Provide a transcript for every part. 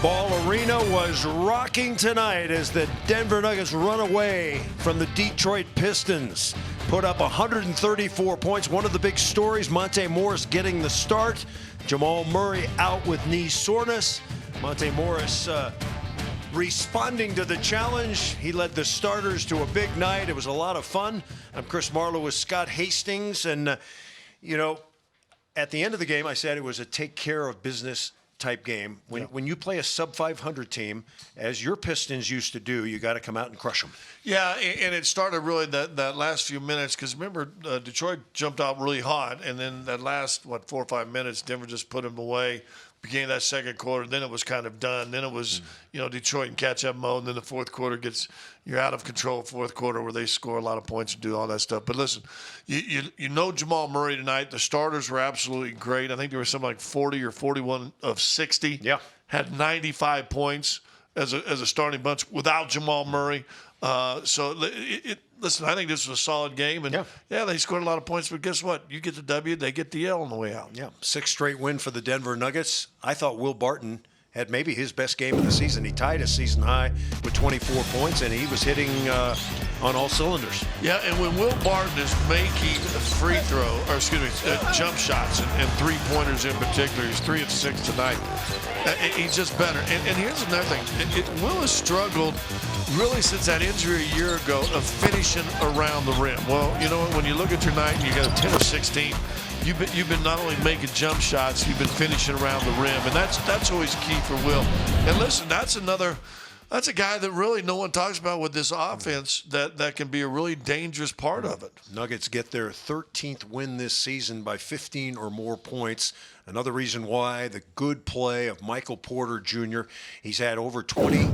Ball Arena was rocking tonight as the Denver Nuggets run away from the Detroit Pistons. Put up 134 points. One of the big stories, Monte Morris getting the start. Jamal Murray out with knee soreness. Monte Morris responding to the challenge. He led the starters to a big night. It was a lot of fun. I'm Chris Marlowe with Scott Hastings. And, at the end of the game, I said it was a take care of business type game. When you play a sub-500 team, as your Pistons used to do, you got to come out and crush them. Yeah, and it started really that last few minutes because remember, Detroit jumped out really hot, and then that last, 4 or 5 minutes, Denver just put them away. Beginning of that second quarter, then it was kind of done. Then it was, Detroit in catch-up mode, and then the fourth quarter you're out of control fourth quarter where they score a lot of points and do all that stuff. But listen, you know Jamal Murray tonight. The starters were absolutely great. I think there was something like 40 or 41 of 60. Yeah. Had 95 points as a starting bunch without Jamal Murray. Listen, I think this was a solid game. And, they scored a lot of points. But guess what? You get the W, they get the L on the way out. Yeah, 6th straight win for the Denver Nuggets. I thought Will Barton had maybe his best game of the season. He tied a season high with 24 points, and he was hitting on all cylinders. Yeah, and when Will Barton is making jump shots and three-pointers in particular, he's 3 of 6 tonight. He's just better. And here's another thing. Will has struggled really since that injury a year ago of finishing around the rim. Well, you know what? When you look at your night and you got a 10 of 16, you've been not only making jump shots, you've been finishing around the rim, and that's always key for Will. And listen, that's a guy that really no one talks about with this offense that can be a really dangerous part of it. Nuggets get their 13th win this season by 15 or more points. Another reason why, the good play of Michael Porter Jr. He's had over 20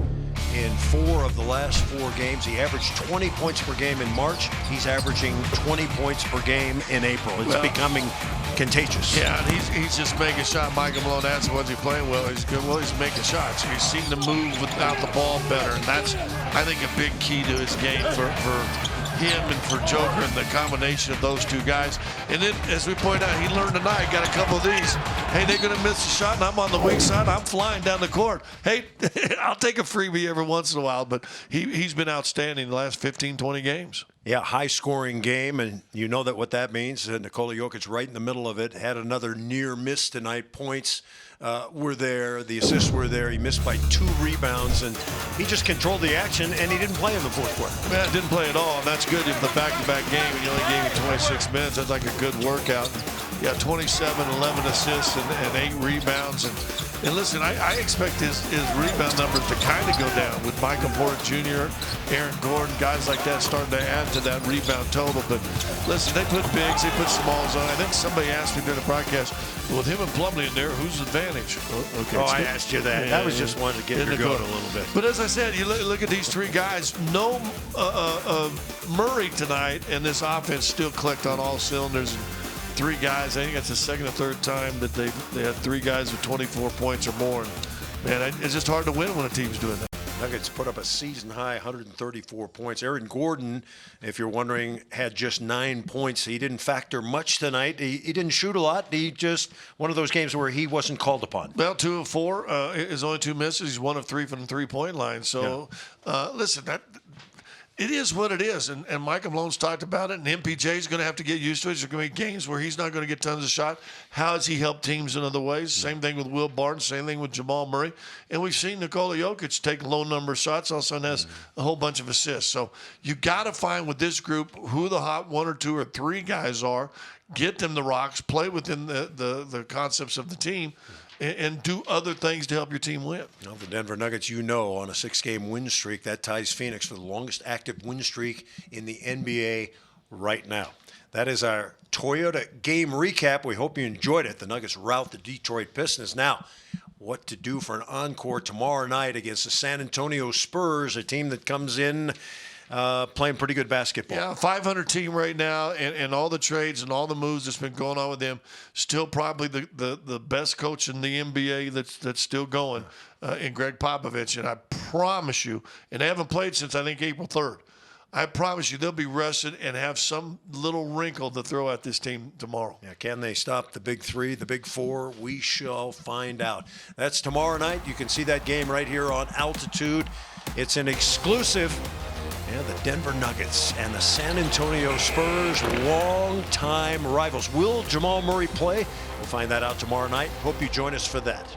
in 4 of the last 4 games. He averaged 20 points per game in March. He's averaging 20 points per game in April. It's becoming contagious. Yeah, and he's just making shots. Michael Malone asked, what's he playing well? He's good. Well, he's making shots. He's seen the move without the ball better, and that's, I think, a big key to his game for him and for Joker and the combination of those two guys. And then, as we pointed out, he learned tonight, got a couple of these. Hey, they're going to miss a shot, and I'm on the weak side. I'm flying down the court. Hey, I'll take a freebie every once in a while, but he's been outstanding the last 15, 20 games. Yeah, high-scoring game, and you know what that means. Nikola Jokic right in the middle of it. Had another near miss tonight. Points were there. The assists were there. He missed by 2 rebounds, and he just controlled the action, and he didn't play in the fourth quarter. Man, didn't play at all, and that's good. In the back-to-back game, and you only gave him 26 minutes. That's like a good workout. Yeah, 27, 11 assists, and 8 rebounds. And listen, I expect his rebound numbers to kind of go down with Michael Porter Jr., Aaron Gordon, guys like that starting to add to that rebound total. But listen, they put bigs, they put smalls on. I think somebody asked me during the broadcast, with him and Plumlee in there, who's the advantage? Okay, I asked you that. I was just wanting to get your goat a little bit. But as I said, you look at these 3 guys. No Murray tonight, and this offense still clicked on all cylinders. 3 guys, I think that's the second or third time that they had 3 guys with 24 points or more. And, man, it's just hard to win when a team's doing that. Nuggets put up a season-high 134 points. Aaron Gordon, if you're wondering, had just 9 points. He didn't factor much tonight. He didn't shoot a lot. He just one of those games where he wasn't called upon. Well, 2 of 4. His only 2 misses. He's 1 of 3 from the three-point line. So, listen, it is what it is, and Michael Malone's talked about it, and MPJ's going to have to get used to it. There's going to be games where he's not going to get tons of shots. How has he helped teams in other ways? Same thing with Will Barton, same thing with Jamal Murray. And we've seen Nikola Jokic take low number of shots, also has a whole bunch of assists. So you got to find with this group who the hot 1 or 2 or 3 guys are, get them the rocks, play within the concepts of the team, and do other things to help your team win. Well, the Denver Nuggets, on a 6-game win streak, that ties Phoenix for the longest active win streak in the NBA right now. That is our Toyota game recap. We hope you enjoyed it. The Nuggets rout the Detroit Pistons. Now, what to do for an encore tomorrow night against the San Antonio Spurs, a team that comes in playing pretty good basketball. Yeah, 500 team right now, and all the trades and all the moves that's been going on with them. Still probably the best coach in the NBA that's still going in Greg Popovich. And I promise you, and they haven't played since I think April 3rd. I promise you they'll be rested and have some little wrinkle to throw at this team tomorrow. Yeah, can they stop the big three, the big four? We shall find out. That's tomorrow night. You can see that game right here on Altitude. It's an exclusive. Yeah, the Denver Nuggets and the San Antonio Spurs, long-time rivals. Will Jamal Murray play? We'll find that out tomorrow night. Hope you join us for that.